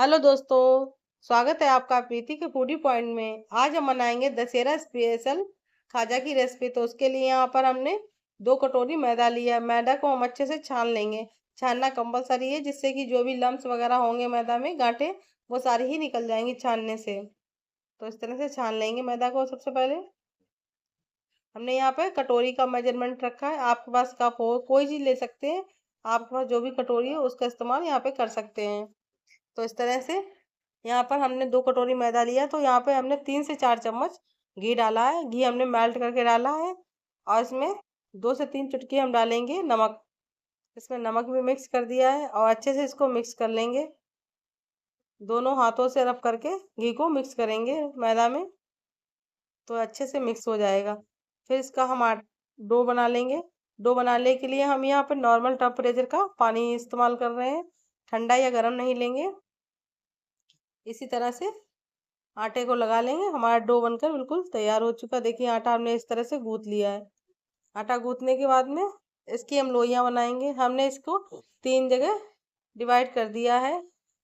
Hello दोस्तों। स्वागत है आपका प्रीति के फूडी पॉइंट में। आज हम बनाएंगे दशहरा स्पेशल खाजा की रेसिपी। तो उसके लिए यहाँ पर हमने 2 कटोरी मैदा लिया है। मैदा को हम अच्छे से छान लेंगे। छानना कंपलसरी है, जिससे कि जो भी लम्स वगैरह होंगे मैदा में गांठें, वो सारी ही निकल जाएंगी छानने से। तो इस तरह से छान लेंगे मैदा को। सबसे पहले हमने यहाँ पे कटोरी का मेजरमेंट रखा है। आपके पास कप हो कोई चीज ले सकते हैं। आपके पास जो भी कटोरी है उसका इस्तेमाल यहाँ पे कर सकते हैं। तो इस तरह से यहाँ पर हमने 2 कटोरी मैदा लिया, तो यहाँ पे हमने 3 से 4 चम्मच घी डाला है। घी हमने मेल्ट करके डाला है। और इसमें 2 से 3 चुटकी हम डालेंगे नमक। इसमें नमक भी मिक्स कर दिया है और अच्छे से इसको मिक्स कर लेंगे। दोनों हाथों से रब करके घी को मिक्स करेंगे मैदा में, तो अच्छे से मिक्स हो जाएगा। फिर इसका हम डो बना लेंगे। डो बनाने के लिए हम यहाँ पर नॉर्मल टेम्परेचर का पानी इस्तेमाल कर रहे हैं। ठंडा या गर्म नहीं लेंगे। इसी तरह से आटे को लगा लेंगे। हमारा डो बनकर बिल्कुल तैयार हो चुका। देखिए आटा हमने इस तरह से गूंथ लिया है। आटा गूंथने के बाद में इसकी हम लोइयां बनाएंगे। हमने इसको 3 जगह डिवाइड कर दिया है।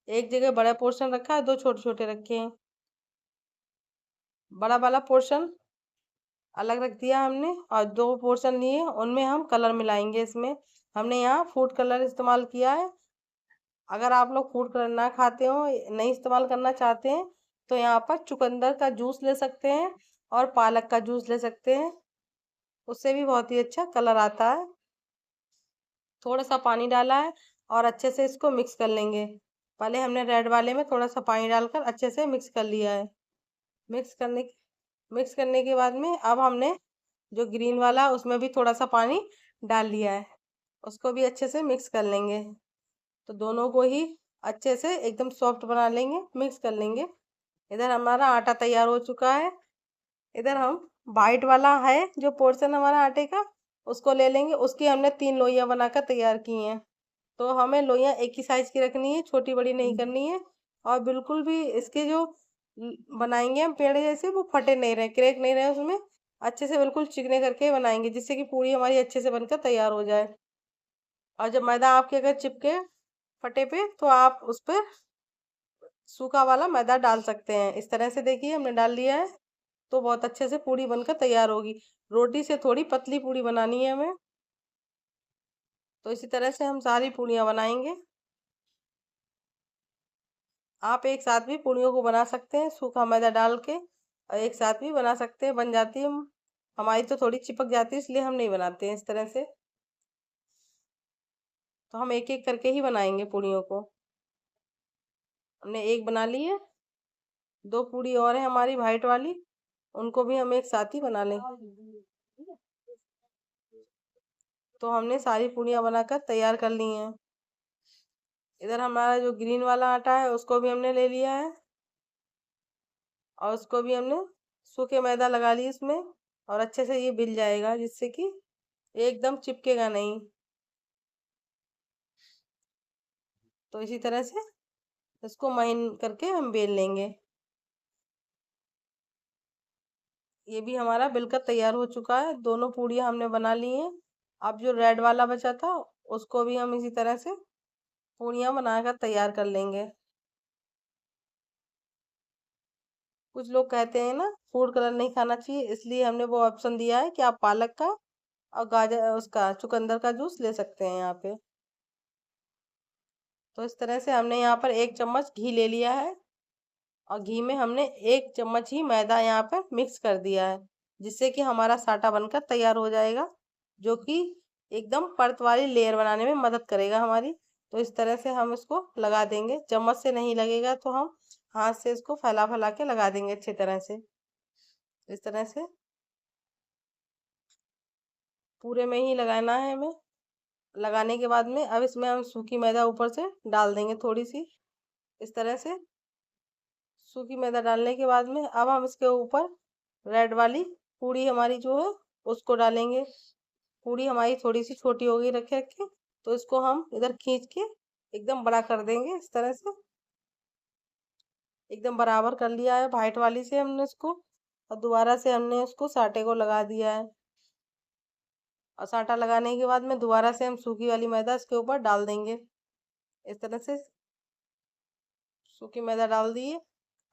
एक जगह बड़ा पोर्शन रखा है, 2 छोटे छोटे रखे हैं। बड़ा वाला पोर्शन अलग रख दिया हमने, और 2 पोर्शन लिए उनमें हम कलर मिलाएंगे। इसमें हमने यहाँ फूड कलर इस्तेमाल किया है। अगर आप लोग फूड कलर ना खाते हो, नहीं इस्तेमाल करना चाहते हैं, तो यहाँ पर चुकंदर का जूस ले सकते हैं और पालक का जूस ले सकते हैं। उससे भी बहुत ही अच्छा कलर आता है। थोड़ा सा पानी डाला है और अच्छे से इसको मिक्स कर लेंगे। पहले हमने रेड वाले में थोड़ा सा पानी डालकर अच्छे से मिक्स कर लिया है। मिक्स करने मिक्स करने के बाद में अब हमने जो ग्रीन वाला उसमें भी थोड़ा सा पानी डाल लिया है। उसको भी अच्छे से मिक्स कर लेंगे। तो दोनों को ही अच्छे से एकदम सॉफ्ट बना लेंगे, मिक्स कर लेंगे। इधर हमारा आटा तैयार हो चुका है। इधर हम वाइट वाला है जो पोर्शन हमारा आटे का, उसको ले लेंगे। उसकी हमने 3 लोइयां बनाकर तैयार की हैं। तो हमें लोइयां एक ही साइज की रखनी है, छोटी बड़ी नहीं करनी है। और बिल्कुल भी इसके जो बनाएंगे हम पेड़ जैसे, वो फटे नहीं रहे, क्रैक नहीं रहे उसमें। अच्छे से बिल्कुल चिकने करके बनाएंगे, जिससे कि पूरी हमारी अच्छे से बनकर तैयार हो जाए। और जब मैदा आपके अगर चिपके फटे पे, तो आप उस पर सूखा वाला मैदा डाल सकते हैं। इस तरह से देखिए हमने डाल लिया है, तो बहुत अच्छे से पूड़ी बनकर तैयार होगी। रोटी से थोड़ी पतली पूड़ी बनानी है हमें। तो इसी तरह से हम सारी पूड़ियाँ बनाएंगे। आप एक साथ भी पूड़ियों को बना सकते हैं सूखा मैदा डाल के, और एक साथ भी बना सकते हैं, बन जाती है। हमारी तो थोड़ी चिपक जाती है, इसलिए हम नहीं बनाते हैं इस तरह से। तो हम एक एक करके ही बनाएंगे पूड़ियों को। हमने एक बना ली है। 2 पूड़ी और है हमारी वाइट वाली, उनको भी हम एक साथ ही बना लें। तो हमने सारी पूड़ियाँ बनाकर तैयार कर ली हैं। इधर हमारा जो ग्रीन वाला आटा है उसको भी हमने ले लिया है, और उसको भी हमने सूखे मैदा लगा ली इसमें। और अच्छे से ये बिल जाएगा, जिससे कि एकदम चिपकेगा नहीं। तो इसी तरह से इसको महीन करके हम बेल लेंगे। ये भी हमारा बिलकर तैयार हो चुका है। दोनों पूड़ियाँ हमने बना ली हैं। अब जो रेड वाला बचा था, उसको भी हम इसी तरह से पूड़ियाँ बनाकर तैयार कर लेंगे। कुछ लोग कहते हैं ना फूड कलर नहीं खाना चाहिए, इसलिए हमने वो ऑप्शन दिया है कि आप पालक का और गाजर उसका चुकंदर का जूस ले सकते हैं यहाँ पे। तो इस तरह से हमने यहाँ पर 1 चम्मच घी ले लिया है, और घी में हमने 1 चम्मच ही मैदा यहाँ पर मिक्स कर दिया है, जिससे कि हमारा साटा बनकर तैयार हो जाएगा, जो कि एकदम परत वाली लेयर बनाने में मदद करेगा हमारी। तो इस तरह से हम इसको लगा देंगे। चम्मच से नहीं लगेगा तो हम हाथ से इसको फैला फैला के लगा देंगे अच्छी तरह से। इस तरह से पूरे में ही लगाना है हमें। लगाने के बाद में अब इसमें हम सूखी मैदा ऊपर से डाल देंगे थोड़ी सी। इस तरह से सूखी मैदा डालने के बाद में अब हम इसके ऊपर रेड वाली पूड़ी हमारी जो है उसको डालेंगे। पूड़ी हमारी थोड़ी सी छोटी हो गई रखे रखे, तो इसको हम इधर खींच के एकदम बड़ा कर देंगे इस तरह से। एकदम बराबर कर लिया है वाइट वाली से हमने इसको, और दोबारा से हमने उसको साटे को लगा दिया है। और साटा लगाने के बाद में दोबारा से हम सूखी वाली मैदा इसके ऊपर डाल देंगे इस तरह से। सूखी मैदा डाल दिए।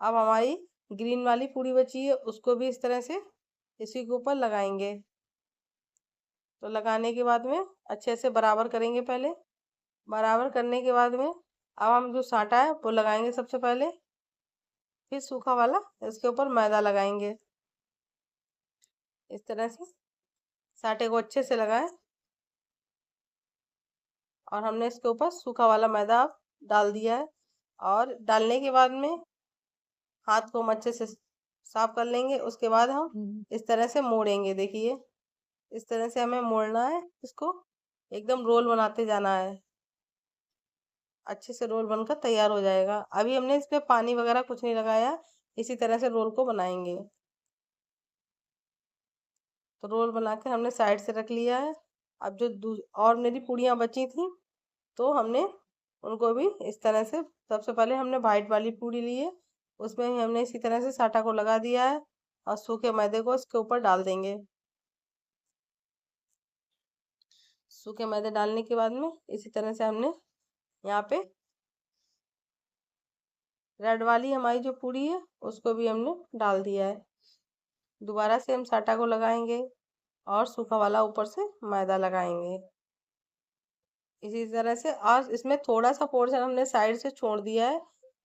अब हमारी ग्रीन वाली पूड़ी बची है, उसको भी इस तरह से इसी के ऊपर लगाएंगे। तो लगाने के बाद में अच्छे से बराबर करेंगे पहले। बराबर करने के बाद में अब हम जो साटा है वो लगाएंगे सबसे पहले, फिर सूखा वाला इसके ऊपर मैदा लगाएंगे। इस तरह से साटे को अच्छे से लगाएं और हमने इसके ऊपर सूखा वाला मैदा अब डाल दिया है। और डालने के बाद में हाथ को हम अच्छे से साफ कर लेंगे। उसके बाद हम इस तरह से मोड़ेंगे। देखिए इस तरह से हमें मोड़ना है, इसको एकदम रोल बनाते जाना है। अच्छे से रोल बनकर तैयार हो जाएगा। अभी हमने इसमें पानी वगैरह कुछ नहीं लगाया, इसी तरह से रोल को बनाएंगे। तो रोल बनाकर हमने साइड से रख लिया है। अब जो और मेरी पूड़ियाँ बची थी तो हमने उनको भी इस तरह से, सबसे पहले हमने वाइट वाली पूड़ी ली है, उसमें ही हमने इसी तरह से साटा को लगा दिया है और सूखे मैदे को इसके ऊपर डाल देंगे। सूखे मैदे डालने के बाद में इसी तरह से हमने यहाँ पे रेड वाली हमारी जो पूड़ी है उसको भी हमने डाल दिया है। दोबारा से हम साटा को लगाएंगे और सूखा वाला ऊपर से मैदा लगाएंगे इसी तरह से। और इसमें थोड़ा सा पोर्शन हमने साइड से छोड़ दिया है,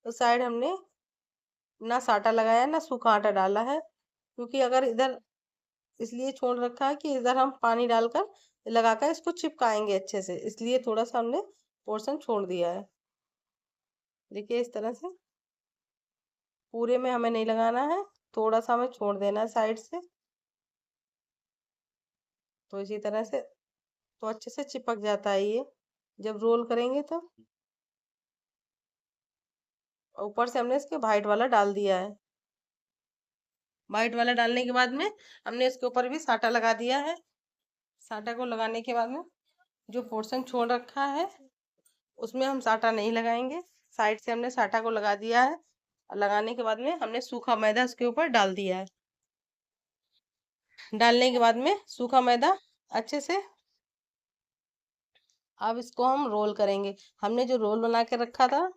तो साइड हमने ना साटा लगाया ना सूखा आटा डाला है, क्योंकि अगर इधर इसलिए छोड़ रखा है कि इधर हम पानी डालकर लगाकर इसको चिपकाएंगे अच्छे से, इसलिए थोड़ा सा हमने पोर्शन छोड़ दिया है। देखिए इस तरह से पूरे में हमें नहीं लगाना है, थोड़ा सा हमें छोड़ देना है साइड से। तो इसी तरह से तो अच्छे से चिपक जाता है ये जब रोल करेंगे तो। ऊपर से हमने इसके वाइट वाला डाल दिया है। वाइट वाला डालने के बाद में हमने इसके ऊपर भी साटा लगा दिया है। साटा को लगाने के बाद में जो पोर्शन छोड़ रखा है उसमें हम साटा नहीं लगाएंगे, साइड से हमने साटा को लगा दिया है। और लगाने के बाद में हमने सूखा मैदा इसके ऊपर डाल दिया है। डालने के बाद में सूखा मैदा अच्छे से, अब इसको हम रोल करेंगे। हमने जो रोल बना के रखा था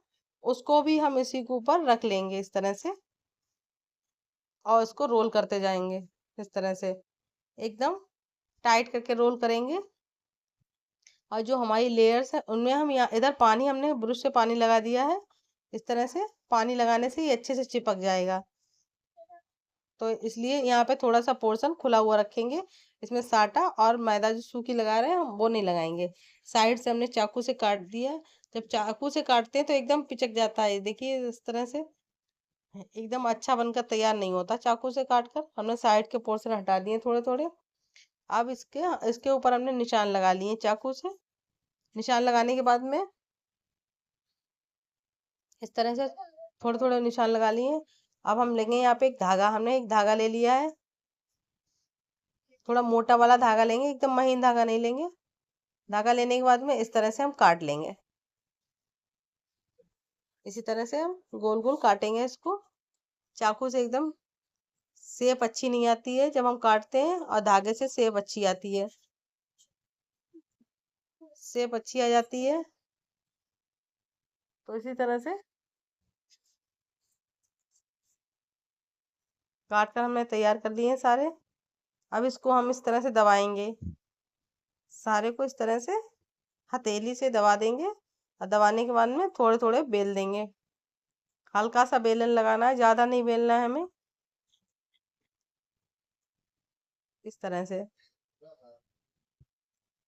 उसको भी हम इसी के ऊपर रख लेंगे इस तरह से, और इसको रोल करते जाएंगे इस तरह से, एकदम टाइट करके रोल करेंगे। और जो हमारी लेयर्स है उनमें हम यहाँ इधर पानी हमने ब्रश से पानी लगा दिया है। इस तरह से पानी लगाने से ये अच्छे से चिपक जाएगा, तो इसलिए यहाँ पे थोड़ा सा पोर्शन खुला हुआ रखेंगे। इसमें साटा और मैदा जो सूखी लगा रहे हैं हम वो नहीं लगाएंगे। साइड से हमने चाकू से काट दिया। जब चाकू से काटते हैं तो एकदम पिचक जाता है, देखिए इस तरह से एकदम अच्छा बनकर तैयार नहीं होता। चाकू से काट कर हमने साइड के पोर्शन हटा दिए थोड़े थोड़े। अब इसके इसके ऊपर हमने निशान लगा लिए चाकू से। निशान लगाने के बाद में इस तरह से थोड़े थोड़े निशान लगा लिए। अब हम लेंगे यहाँ पे एक धागा, हमने एक धागा ले लिया है, थोड़ा मोटा वाला धागा लेंगे, एकदम महीन धागा नहीं लेंगे। धागा लेने के बाद में इस तरह से हम काट लेंगे। इसी तरह से हम गोल गोल काटेंगे इसको चाकू से। एकदम शेप अच्छी नहीं आती है जब हम काटते हैं, और धागे से शेप अच्छी आती है, शेप अच्छी आ जाती है। तो इसी तरह से काट कर हमने तैयार कर लिए हैं सारे। अब इसको हम इस तरह से दबाएंगे, सारे को इस तरह से हथेली से दबा देंगे। और दबाने के बाद में थोड़े थोड़े बेल देंगे। हल्का सा बेलन लगाना है, ज्यादा नहीं बेलना है हमें। इस तरह से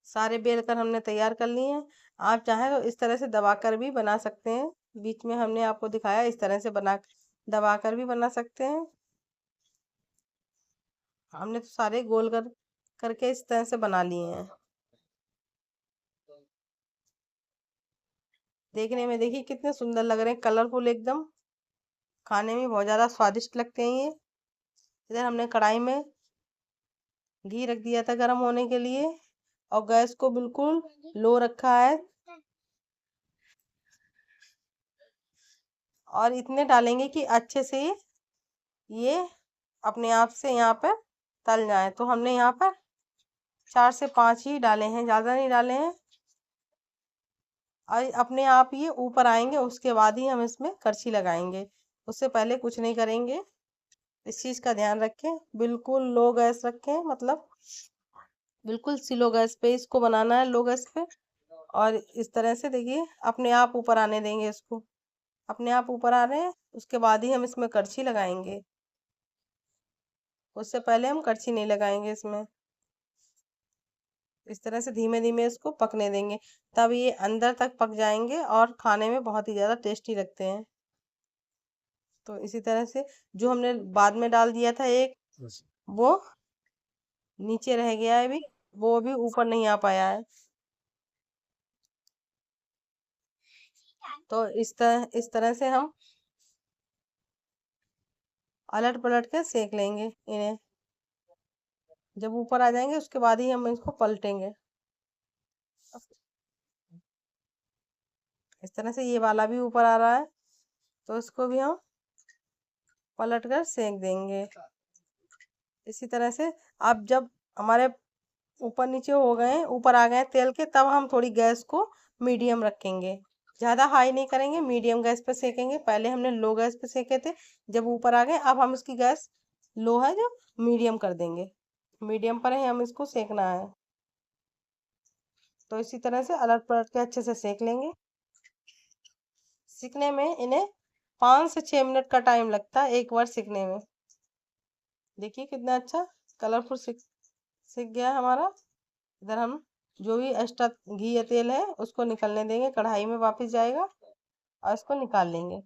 सारे बेल कर हमने तैयार कर लिए हैं। आप चाहें तो इस तरह से दबाकर भी बना सकते हैं, बीच में हमने आपको दिखाया इस तरह से बना दबाकर भी बना सकते हैं। हमने तो सारे गोल करके इस तरह से बना लिए हैं। देखने में देखिए कितने सुंदर लग रहे हैं, कलरफुल एकदम, खाने में बहुत ज्यादा स्वादिष्ट लगते हैं ये। इधर हमने कढ़ाई में घी रख दिया था गर्म होने के लिए, और गैस को बिल्कुल लो रखा है। और इतने डालेंगे कि अच्छे से ये अपने आप से यहाँ पर तल जाए। तो हमने यहाँ पर 4 से 5 ही डाले हैं, ज्यादा नहीं डाले हैं। और अपने आप ये ऊपर आएंगे, उसके बाद ही हम इसमें करछी लगाएंगे। उससे पहले कुछ नहीं करेंगे। इस चीज का ध्यान रखें, बिल्कुल लो गैस रखें, मतलब बिल्कुल स्लो गैस पे इसको बनाना है, लो गैस पे। और इस तरह से देखिए अपने आप ऊपर आने देंगे इसको। अपने आप ऊपर आ रहे हैं, उसके बाद ही हम इसमें करछी लगाएंगे। उससे पहले हम करछी नहीं लगाएंगे इसमें। इस तरह से धीमे धीमे इसको पकने देंगे, तब ये अंदर तक पक जाएंगे और खाने में बहुत ही ज्यादा टेस्टी लगते हैं। तो इसी तरह से जो हमने बाद में डाल दिया था एक, वो नीचे रह गया है अभी, वो अभी ऊपर नहीं आ पाया है। तो इस तरह से हम अलट पलट के सेक लेंगे इन्हें। जब ऊपर आ जाएंगे उसके बाद ही हम इसको पलटेंगे। इस तरह से ये वाला भी ऊपर आ रहा है, तो इसको भी हम पलट कर सेक देंगे। इसी तरह से अब जब हमारे ऊपर नीचे हो गए, ऊपर आ गए तेल के, तब हम थोड़ी गैस को मीडियम रखेंगे। ज्यादा हाई नहीं करेंगे, मीडियम गैस पे सेकेंगे। पहले हमने लो गैस पे सेके थे, जब ऊपर आ गए अब हम इसकी गैस लो है जो मीडियम कर देंगे। मीडियम पर ही हम इसको सेकना है। तो इसी तरह से अलट पलट के अच्छे से सेक लेंगे। सीखने में इन्हें 5 से 6 मिनट का टाइम लगता है एक बार सीखने में। देखिए कितना अच्छा कलरफुल सीख गया है हमारा। इधर हम जो भी एक्स्ट्रा घी या तेल है उसको निकलने देंगे, कढ़ाई में वापस जाएगा और इसको निकाल लेंगे।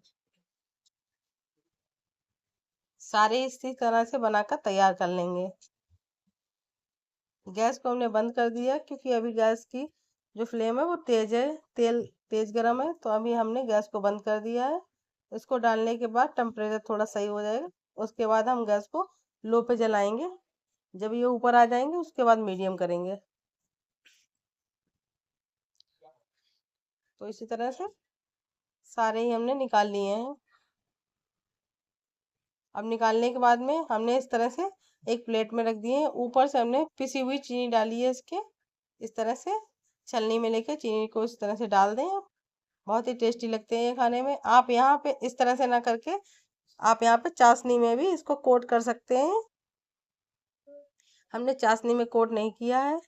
सारे इसी तरह से बनाकर तैयार कर लेंगे। गैस को हमने बंद कर दिया क्योंकि अभी गैस की जो फ्लेम है वो तेज है, तेल तेज गरम है, तो अभी हमने गैस को बंद कर दिया है। इसको डालने के बाद टेम्परेचर थोड़ा सही हो जाएगा, उसके बाद हम गैस को लो पे जलाएंगे। जब ये ऊपर आ जाएंगे उसके बाद मीडियम करेंगे। तो इसी तरह से सारे ही हमने निकाल लिए हैं। अब निकालने के बाद में हमने इस तरह से एक प्लेट में रख दिए हैं। ऊपर से हमने पिसी हुई चीनी डाली है इसके। इस तरह से छलनी में लेके चीनी को इस तरह से डाल दें। बहुत ही टेस्टी लगते हैं ये खाने में। आप यहाँ पे इस तरह से ना करके आप यहाँ पे चाशनी में भी इसको कोट कर सकते हैं। हमने चाशनी में कोट नहीं किया है।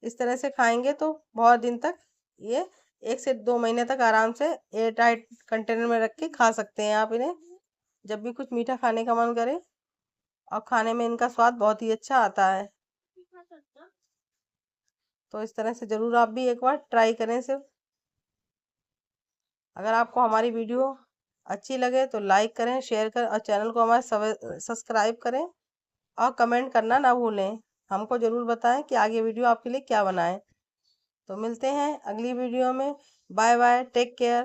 इस तरह से खाएंगे तो बहुत दिन तक ये 1 से 2 महीने तक आराम से एयर टाइट कंटेनर में रख के खा सकते हैं आप इन्हें, जब भी कुछ मीठा खाने का मन करे। और खाने में इनका स्वाद बहुत ही अच्छा आता है। तो इस तरह से जरूर आप भी एक बार ट्राई करें सिर्फ। अगर आपको हमारी वीडियो अच्छी लगे तो लाइक करें, शेयर करें और चैनल को हमारे सब्सक्राइब करें। और कमेंट करना ना भूलें। हमको जरूर बताएं कि आगे वीडियो आपके लिए क्या बनाएं। तो मिलते हैं अगली वीडियो में। Bye bye, take care.